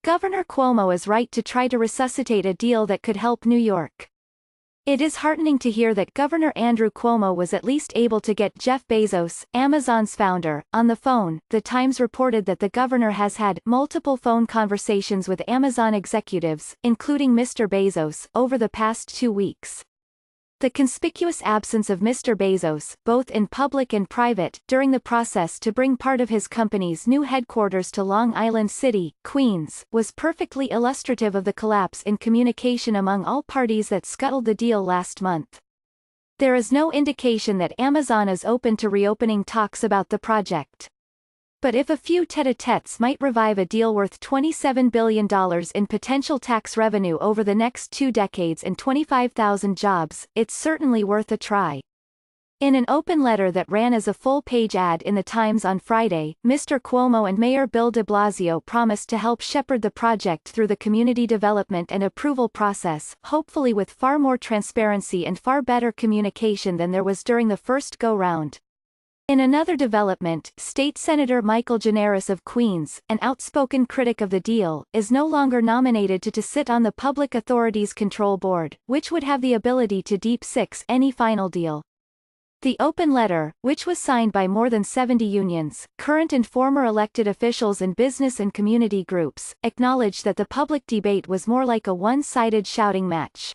Governor Cuomo is right to try to resuscitate a deal that could help New York. It is heartening to hear that Governor Andrew Cuomo was at least able to get Jeff Bezos, Amazon's founder, on the phone. The Times reported that the governor has had multiple phone conversations with Amazon executives, including Mr. Bezos, over the past 2 weeks. The conspicuous absence of Mr. Bezos, both in public and private, during the process to bring part of his company's new headquarters to Long Island City, Queens, was perfectly illustrative of the collapse in communication among all parties that scuttled the deal last month. There is no indication that Amazon is open to reopening talks about the project. But if a few tête-à-têtes might revive a deal worth $27 billion in potential tax revenue over the next 2 decades and 25,000 jobs, it's certainly worth a try. In an open letter that ran as a full-page ad in the Times on Friday, Mr. Cuomo and Mayor Bill de Blasio promised to help shepherd the project through the community development and approval process, hopefully with far more transparency and far better communication than there was during the first go-round. In another development, State Senator Michael Gianaris of Queens, an outspoken critic of the deal, is no longer nominated to sit on the Public Authorities Control Board, which would have the ability to deep six any final deal. The open letter, which was signed by more than 70 unions, current and former elected officials and business and community groups, acknowledged that the public debate was more like a one-sided shouting match.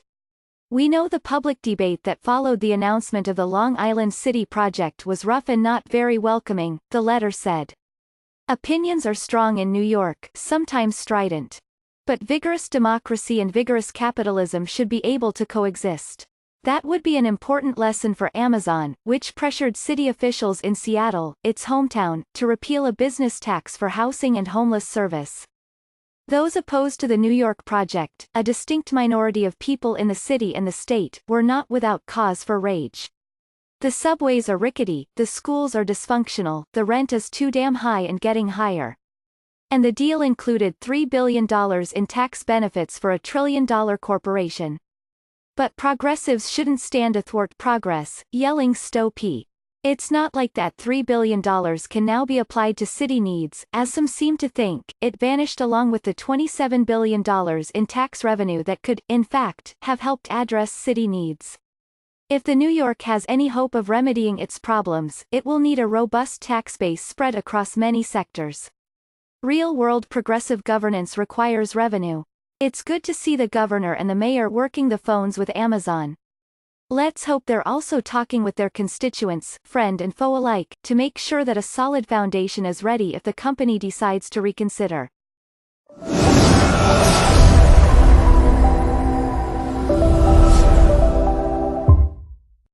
We know the public debate that followed the announcement of the Long Island City project was rough and not very welcoming, the letter said. Opinions are strong in New York, sometimes strident. But vigorous democracy and vigorous capitalism should be able to coexist. That would be an important lesson for Amazon, which pressured city officials in Seattle, its hometown, to repeal a business tax for housing and homeless service. Those opposed to the New York project, a distinct minority of people in the city and the state, were not without cause for rage. The subways are rickety, the schools are dysfunctional, the rent is too damn high and getting higher. And the deal included $3 billion in tax benefits for a trillion-dollar corporation. But progressives shouldn't stand athwart progress, yelling "Stow P." It's not like that $3 billion can now be applied to city needs, as some seem to think. It vanished along with the $27 billion in tax revenue that could, in fact, have helped address city needs. If the New York has any hope of remedying its problems, it will need a robust tax base spread across many sectors. Real-world progressive governance requires revenue. It's good to see the governor and the mayor working the phones with Amazon. Let's hope they're also talking with their constituents, friend and foe alike, to make sure that a solid foundation is ready if the company decides to reconsider.